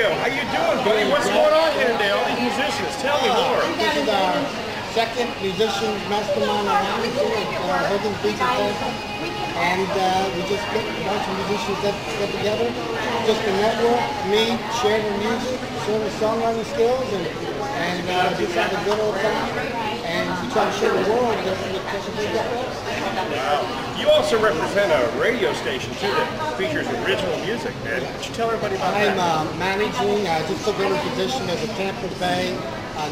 Mario. How you doing, buddy? What's going on here today? All these musicians. Tell me more. This is our second Musicians Mastermind Alliance here at Hogan's Beach Plaza. And we just get a bunch of musicians that get together, just to network, meet, share their music, share their songwriting skills, and just have a good old time. And we try to show the world that we got. Wow. You also represent a radio station too that features original music, man. Could you tell everybody about that? I'm managing. I just took over a position as a Tampa Bay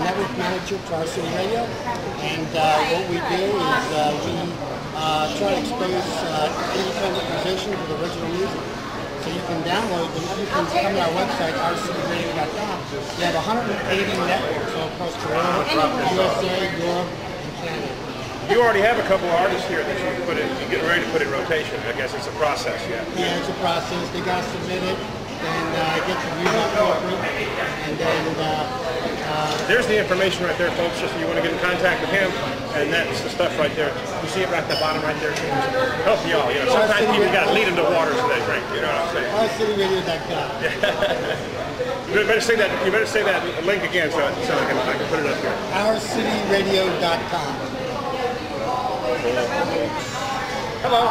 network manager for our city radio. And what we do is we try to expose independent musicians with original music. So you can download them. You can come to our website, rcityradio.com. We have 180 networks all across the world, USA, Europe, and Canada. You already have a couple of artists here that you're getting ready to put in rotation. I guess it's a process, yeah. Yeah, it's a process. They got to submit it, and get the music appropriate, and then there's the information right there, folks, just if you want to get in contact with him, and that's the stuff right there. You see it right at the bottom right there? Help y'all, you know. Sometimes people got to lead them to water so they drink, you know what I'm saying? rcityradio.com. You better say that. You better say that link again so I can put it up here. rcityradio.com. Hello.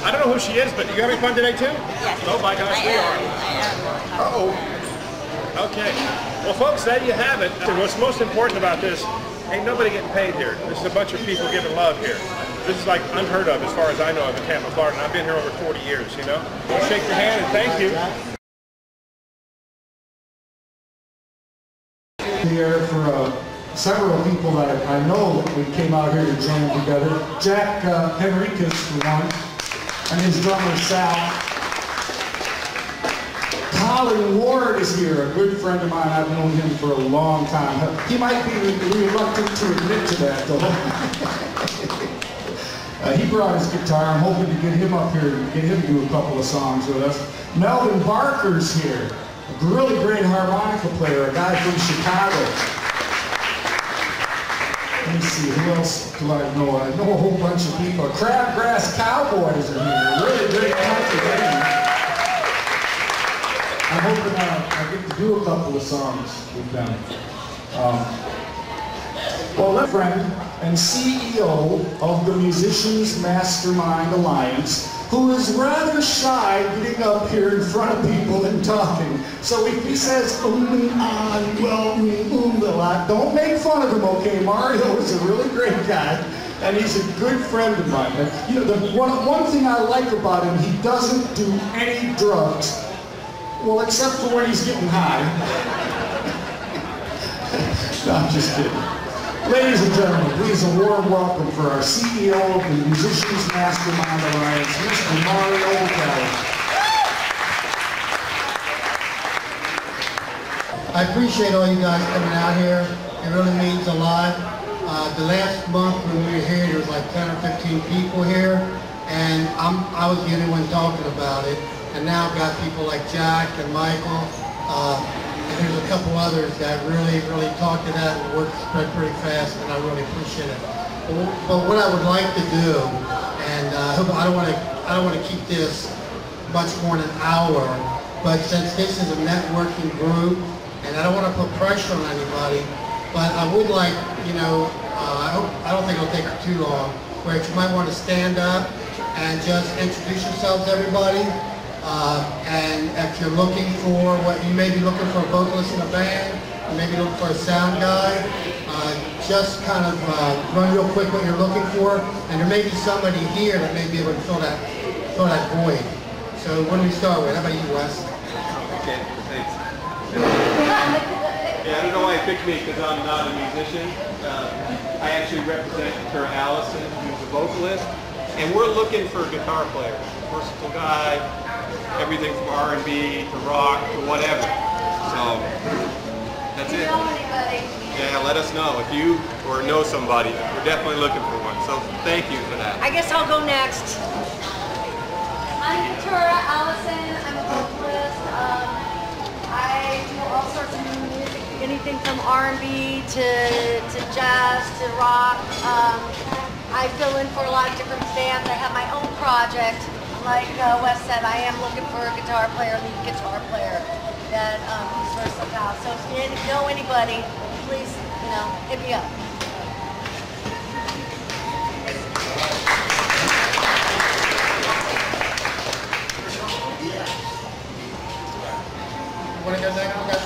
I don't know who she is, but you having fun today too? Yes. Oh my gosh, we are. Uh-oh. Okay. Well, folks, there you have it. And what's most important about this, ain't nobody getting paid here. This is a bunch of people giving love here. This is like unheard of as far as I know of in Tampa, Florida. And I've been here over 40 years, you know. I'll shake your hand and thank you. Here for several people that I know we came out here to join together. Jack Henriquez for one, and his drummer Sal. Colin Ward is here, a good friend of mine. I've known him for a long time. He might be reluctant to admit to that, though. He brought his guitar. I'm hoping to get him up here and get him to do a couple of songs with us. Melvin Barker's here, a really great harmonica player, a guy from Chicago. Let me see, who else do I know? I know a whole bunch of people. Crabgrass Cowboys are here, really great country band. I'm hoping I get to do a couple of songs with them. Well, my friend and CEO of the Musicians Mastermind Alliance, who is rather shy getting up here in front of people and talking. So if he says a lot, don't make fun of him, okay? Mario is a really great guy, and he's a good friend of mine. And, you know, the one thing I like about him, he doesn't do any drugs. Well, except for when he's getting high. No, I'm just kidding. Ladies and gentlemen, please a warm welcome for our CEO of the Musicians Mastermind Alliance, Mr. Mario Kelly. I appreciate all you guys coming out here. It really means a lot. The last month when we were here, there was like 10 or 15 people here, and I was the only one talking about it. And now I've got people like Jack and Michael, and there's a couple others that really talk to that and work spread pretty fast, and I really appreciate it. But what I would like to do, and I don't want to keep this much more than an hour, but since this is a networking group, and I don't want to put pressure on anybody, but I would like, you know, I don't think it'll take too long, where you might want to stand up and just introduce yourselves to everybody. And if you're looking for you may be looking for a vocalist in a band, you may be looking for a sound guy, just kind of run real quick what you're looking for, and there may be somebody here that may be able to fill that void. So what do we start with? How about you, Wes? Okay, thanks. Yeah, I don't know why you picked me because I'm not a musician. I actually represent her Allison, who's a vocalist, and we're looking for a guitar player, versatile guy. Everything from R&B to rock to whatever. So that's it. Yeah, let us know if you or know somebody. We're definitely looking for one. So thank you for that. I guess I'll go next. I'm Victoria Allison. I'm a vocalist. I do all sorts of music, Anything from R&B to jazz to rock. I fill in for a lot of different bands. I have my own project. Like Wes said, I am looking for a guitar player, lead guitar player. that he's versatile. So if you know anybody, please, hit me up. Want to go second? Okay.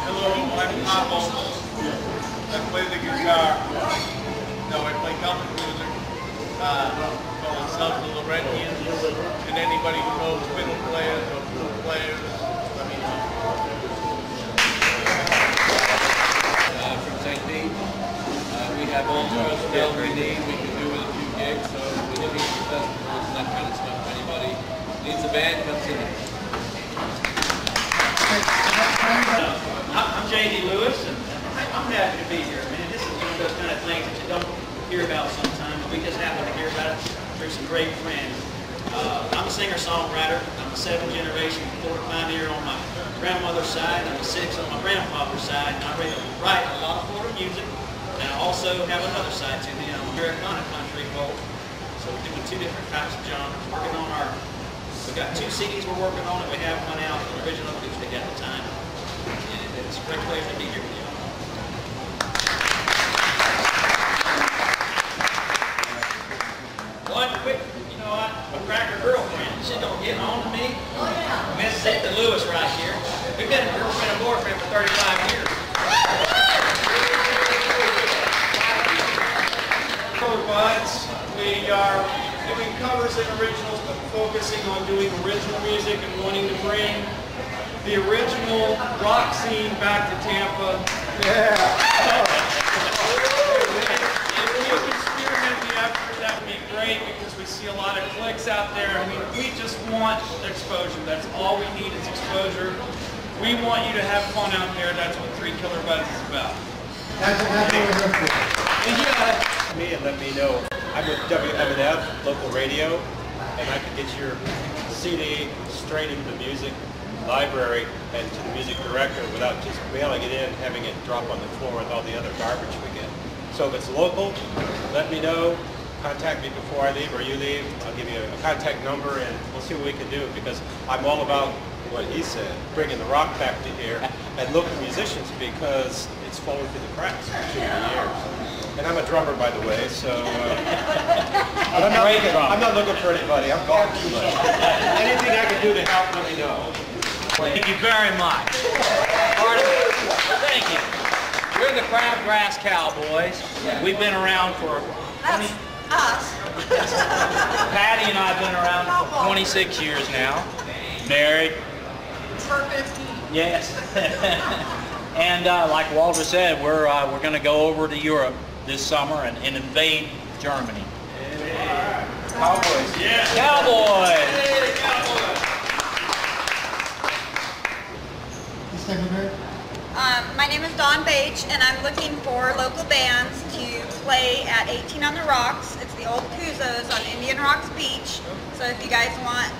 Hello, I'm Papa. I play the guitar. No, I play country music. Call myself the Laurentians. And anybody who knows fiddle players or flute players, let me know. From St. Pete. We have all the personnel we need. We can do with a few gigs, so we do music festivals and that kind of stuff. If anybody needs a band, comes in. I'm J.D. Lewis, and I'm happy to be here, man. This is one of those kind of things that you don't hear about sometimes. We just happen to hear about it through some great friends. I'm a singer-songwriter. I'm a 7th generation Florida pioneer on my grandmother's side. I'm a 6th on my grandfather's side. And I write a lot of Florida music. And I also have another side to me. I'm Americana country folk. So we're doing 2 different types of genres. Working on we've got 2 CDs we're working on, and we have one out, the original acoustic at the time. And it's a great pleasure to be here with you. One quick, a cracker girlfriend. She's gonna get on to me. Oh yeah. Miss Cynthia Lewis right here. We've been a girlfriend and boyfriend for 35 years. Buds. We are doing covers and originals, but focusing on doing original music and wanting to bring the original rock scene back to Tampa. Yeah. If you can spearhead the effort, that would be great, because we see a lot of clicks out there. I mean, we just want exposure. That's all we need is exposure. We want you to have fun out there. That's what 3 Killer Buds is about. That's what we're here for. Me and let me know. I'm with WMNF, local radio, and I can get your CD straight into the music library and to the music director without just mailing it in, having it drop on the floor with all the other garbage we get. So if it's local, let me know. Contact me before I leave or you leave. I'll give you a contact number and we'll see what we can do, because I'm all about what he said, bringing the rock back to here and local musicians, because it's fallen through the cracks for too many years. And I'm a drummer, by the way, so I'm not looking for anybody. I'm gone too much. Anything I can do to help, let me know. Thank you very much. Thank you. We're the Crabgrass Cowboys. We've been around for... That's us. Patty and I have been around for 26 years now. Married. For 15. Yes. And like Walter said, we're going to go over to Europe this summer and invade Germany. Cowboys. Yeah. Cowboys. Hey, Cowboys. Secretary? My name is Dawn Bache, and I'm looking for local bands to play at 18 on the Rocks. It's the old Kuzos on Indian Rocks Beach. So if you guys want,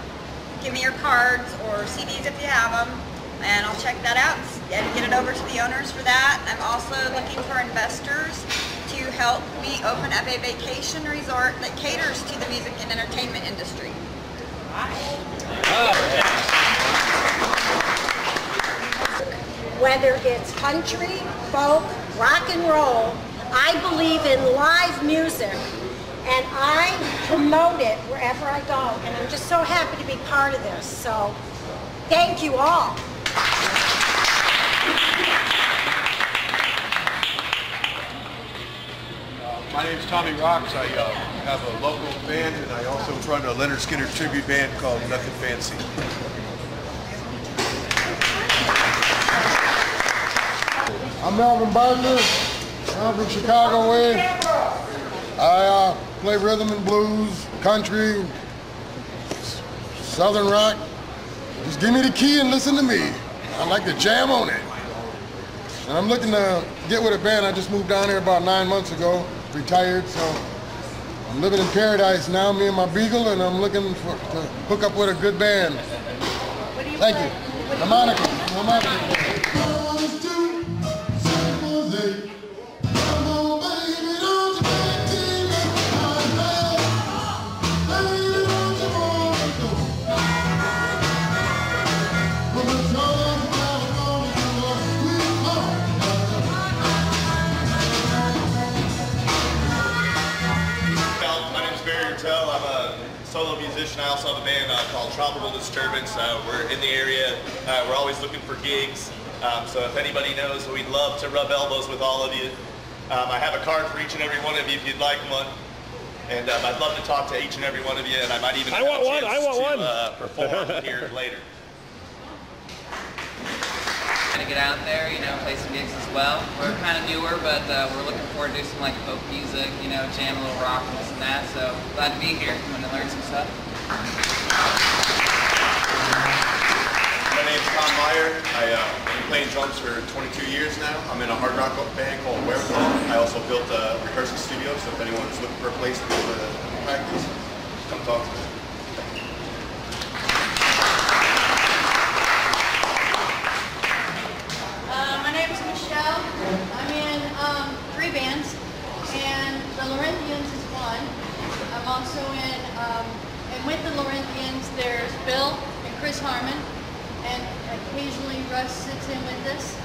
give me your cards or CDs if you have them, and I'll check that out and get it over to the owners for that. I'm also looking for investors to help me open up a vacation resort that caters to the music and entertainment industry. Whether it's country, folk, rock and roll, I believe in live music, and I promote it wherever I go, and I'm just so happy to be part of this, so thank you all. My name is Tommy Rocks. I have a local band, and I also run a Leonard Skinner tribute band called Nothing Fancy. I'm Melvin Barker. I'm from Chicago way. I play rhythm and blues, country, southern rock. Just give me the key and listen to me. I like to jam on it. And I'm looking to get with a band. I just moved down here about 9 months ago, retired, so I'm living in paradise now, me and my Beagle, and I'm looking to hook up with a good band. Thank you. Harmonica. I also have a band called Tropical Disturbance. We're in the area. We're always looking for gigs. So if anybody knows, we'd love to rub elbows with all of you. I have a card for each and every one of you if you'd like one. And I'd love to talk to each and every one of you, and I might even have a chance to perform here later. Trying to get out there, you know, play some gigs as well. We're kind of newer, but we're looking forward to do some like folk music, you know, jam a little rock and this and that. So glad to be here. I'm going to learn some stuff. My name's Tom Meyer. I've been playing drums for 22 years now. I'm in a hard rock band called Wherewithal. I also built a rehearsal studio, so if anyone is looking for a place to practice, come talk to me. My name is Michelle. I'm in 3 bands, and the Laurentians is one. I'm also in, and with the Laurentians, there's Bill and Chris Harmon, and occasionally Russ sits in with us.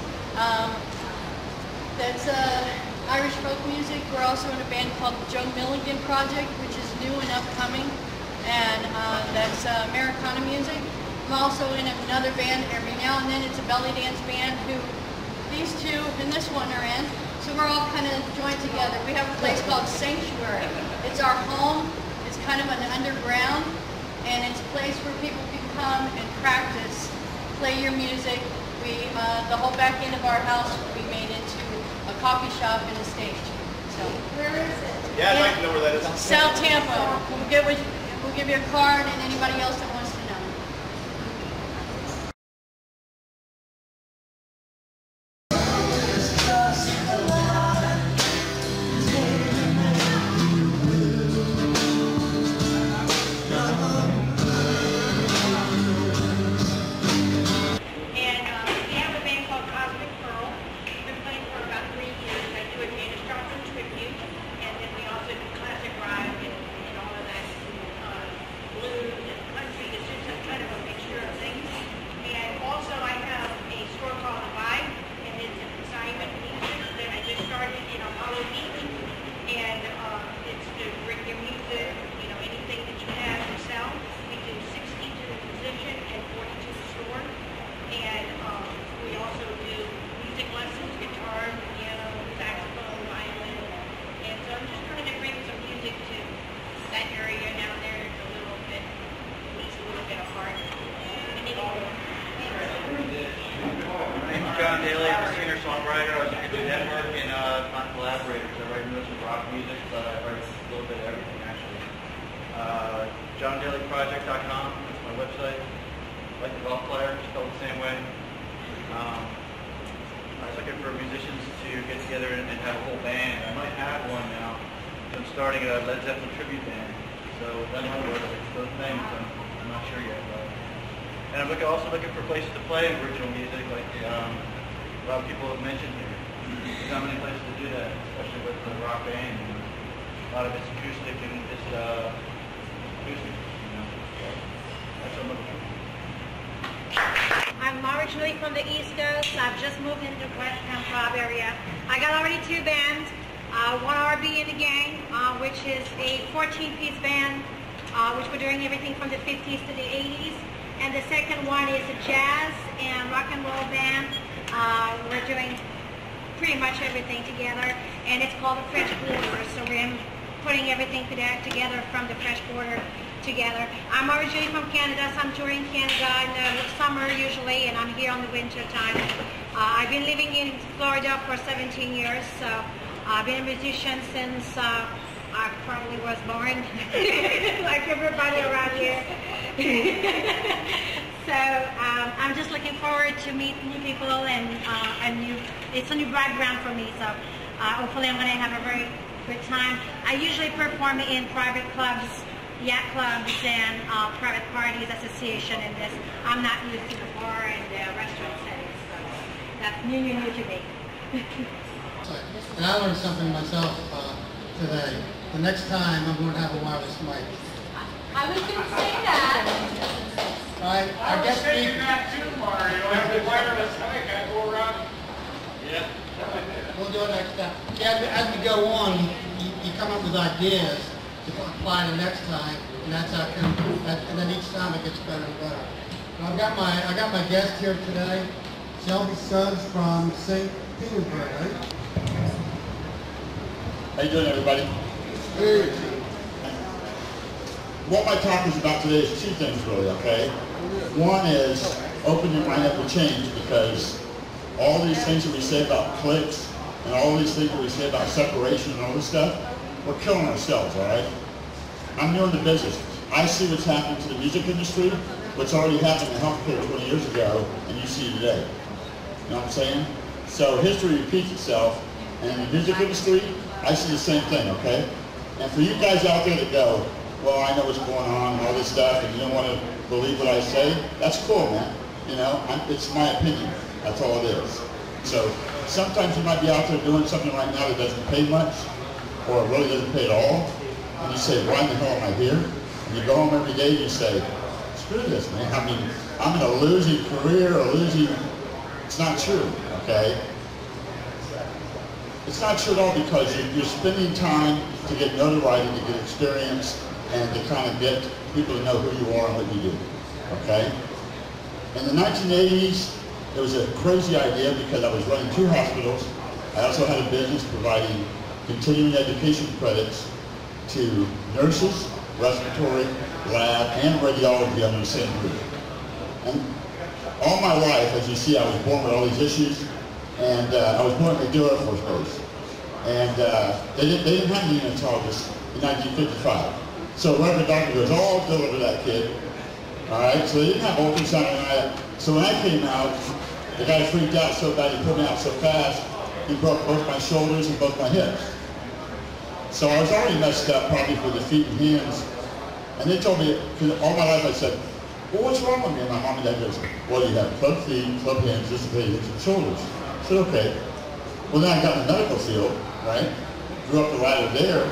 That's Irish folk music. We're also in a band called the Joe Milligan Project, which is new and upcoming, and that's Americana music. I'm also in another band every now and then. It's a belly dance band who these two and this one are in. So we're all kind of joined together. We have a place called Sanctuary. It's our home. It's kind of an underground, and it's a place where people can come and practice, play your music. We, the whole back end of our house will be made into a coffee shop and a stage. So where is it? Yeah, I'd like to know where that is. South Tampa. We'll give you a card and anybody else that wants to know. John Daly, I'm a singer-songwriter. I was looking to network and find collaborators. I write most of rock music, but I write a little bit of everything actually. JohnDalyProject.com, that's my website. Like the golf player, spelled the same way. I was looking for musicians to get together and have a whole band. I might have one now. I'm starting a Led Zeppelin tribute band. So that's one word. It's those names. I'm not sure yet. And I'm also looking for places to play original music, like a lot of people have mentioned here. There's not many places to do that, especially with the rock band. And a lot of it's acoustic and just acoustic, you know. So that's what I'm looking for. I'm originally from the East Coast. I've just moved into the West Camp Club area. I got already 2 bands. One RB in the gang, which is a 14-piece band, which we're doing everything from the 50s to the 80s. And the second one is a jazz and rock and roll band. We're doing pretty much everything together, and it's called the French Quarter. So we're putting everything together from the French Quarter together. I'm originally from Canada, so I'm touring Canada in the summer usually, and I'm here on the winter time. I've been living in Florida for 17 years, so I've been a musician since I probably was born, like everybody around here. So I'm just looking forward to meet new people and it's a new background for me. So hopefully I'm going to have a very good time. I usually perform in private clubs, yacht clubs, and private parties, association, and this. I'm not used to the bar and the restaurant settings, so that's new to me. And I learned something myself today. The next time I'm going to have a wireless mic. I was going to say that. I guess thinking that too, Mario. Have the wireless mic. I go around. Yeah. We'll do it next time. Yeah, as we go on, you come up with ideas to apply the next time. and that's how and then each time it gets better and better. And I got my guest here today, Shelby Suggs from St. Petersburg, right? How you doing, everybody? Hey. What my talk is about today is two things, really, okay? One is open your mind up to change, because all these things that we say about clicks and all these things that we say about separation and all this stuff, we're killing ourselves, all right? I'm new in the business. I see what's happening to the music industry, what's already happened in healthcare 20 years ago, and you see today. You know what I'm saying? So history repeats itself, and in the music industry, I see the same thing, okay? And for you guys out there that go, well, I know what's going on and all this stuff, and you don't want to believe what I say, that's cool, man. You know, it's my opinion. That's all it is. So sometimes you might be out there doing something right now that doesn't pay much, or it really doesn't pay at all, and you say, why in the hell am I here? And you go home every day and you say, screw this, man. I mean, I'm in a losing career, it's not true, okay? It's not true at all, because you're spending time to get notoriety, to get experience, and to kind of get people to know who you are and what you do, okay? In the 1980s, it was a crazy idea because I was running 2 hospitals. I also had a business providing continuing education credits to nurses, respiratory, lab, and radiology under the same roof. And all my life, as you see, I was born with all these issues, and I was born at MacDill Air Force Base. And they didn't have a neonatologist in 1955. So Reverend Doctor goes, oh, I'll deliver that kid. All right, so they didn't have ultrasound and all that. So when I came out, the guy freaked out so bad, he put me out so fast, he broke both my shoulders and both my hips. So I was already messed up, probably for the feet and hands. And they told me, because all my life I said, well, what's wrong with me? And my mom and dad goes, well, you have club feet, club hands, dislocated hips and shoulders. I said, okay. Well, then I got in the medical field, right? Grew up the ladder there,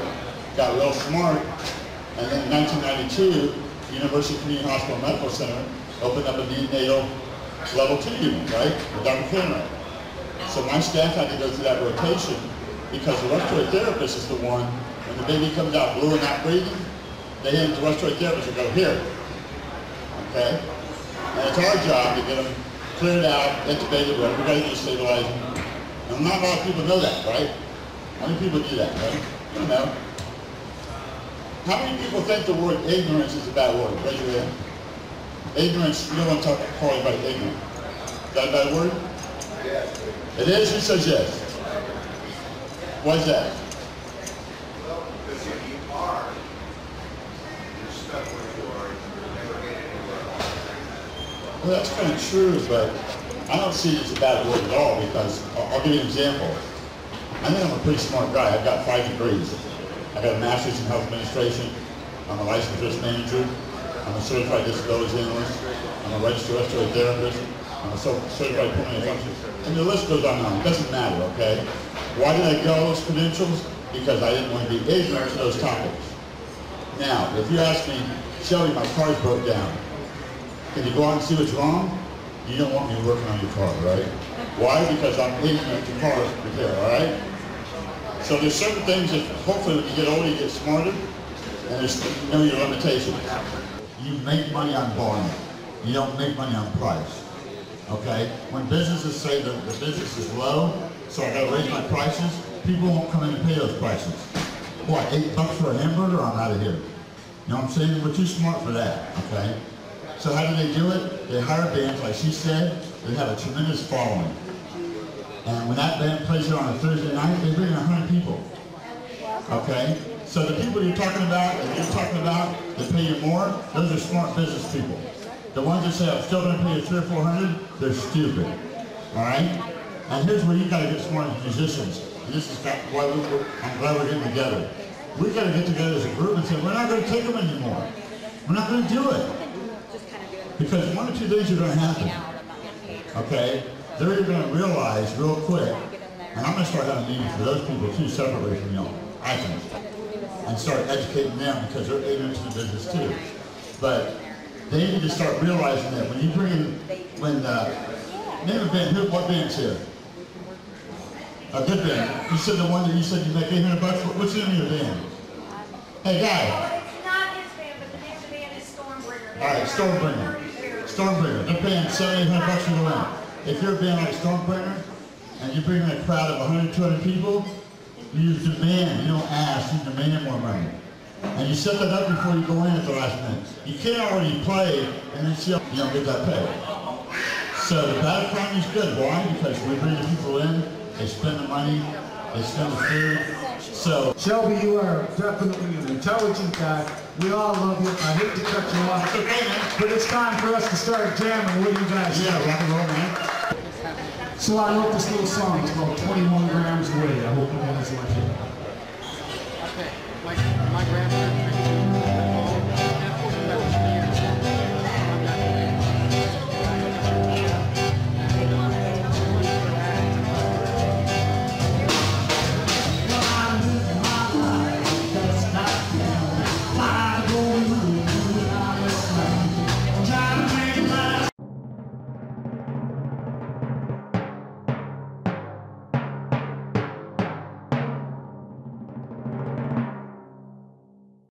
got real smart, and then in 1992, University Community Hospital Medical Center opened up a neonatal level 2 unit, right? With Dr. Kenrick. So my staff had to go through that rotation, because the respiratory therapist is the one, when the baby comes out blue and not breathing, they hand the respiratory therapist and go, here. Okay? And it's our job to get them cleared out, intubated, whatever, we got to stabilize them. And not a lot of people know that, right? How many people do that, right? You don't know. How many people think the word ignorance is a bad word? Raise your hand. Ignorance, you don't want to call anybody ignorant. Is that a bad word? Yes. It is? Who says yes? Why is that? Well, because if you are, you're stuck where you are, you'll never get anywhere else. Well, that's kind of true, but I don't see it as a bad word at all, because I'll give you an example. I think I'm a pretty smart guy. I've got 5 degrees. I got a master's in health administration. I'm a licensed risk manager. I'm a certified disability analyst. I'm a registered respiratory therapist. I'm a certified pulmonary function. And the list goes on and on. It doesn't matter, okay? Why did I get all those credentials? Because I didn't want to be ignorant to those topics. Now, if you ask me, Shelby, my car's broke down. Can you go out and see what's wrong? You don't want me working on your car, right? Why? Because I'm ignorant to car repair, all right? So there's certain things that hopefully when you get older, you get smarter, and there's know your limitations. You make money on volume. You don't make money on price, okay? When businesses say that the business is low, so I gotta raise my prices, people won't come in and pay those prices. What, $8 for a hamburger? I'm out of here. You know what I'm saying? We're too smart for that, okay? So how do they do it? They hire bands, like she said, they have a tremendous following. And when that band plays here on a Thursday night, they bring in 100 people. Okay? So the people you're talking about, that pay you more, those are smart business people. The ones that say, I'm still going to pay you $300 or $400, they're stupid. Alright? And here's where you got to get smart as musicians. And this is why I'm glad we're getting together. We got to get together as a group and say, we're not going to take them anymore. We're not going to do it. Because 1 or 2 things are going to happen. Okay? They're either going to realize real quick, and I'm going to start having meetings for those people too, separately from y'all, I think, and start educating them because they're ignorant to the business too. But they need to start realizing that when you bring in, name a band, what band's here? A good band. You said the one that you said you make $800 for? What's the name of your band? Hey, guy. It's not his band, but the name right, Stormbringer. Stormbringer. They're paying $700-800 for the land. If you're a band like Stormbringer and you bring in a crowd of 100, 200 people, you demand, you don't ask, you demand more money. And you set that up before you go in at the last minute. You can't already play and then see you don't get that pay. So the bad economy is good. Why? Because we bring the people in, they spend the money, they spend the food. So Shelby, you are definitely an intelligent guy. We all love you. I hate to cut you off. It's okay, man. But it's time for us to start jamming. What do you guys think? Yeah, rock and roll, man. So I wrote this little song. It's called 21 Grams Away. I hope you guys like it.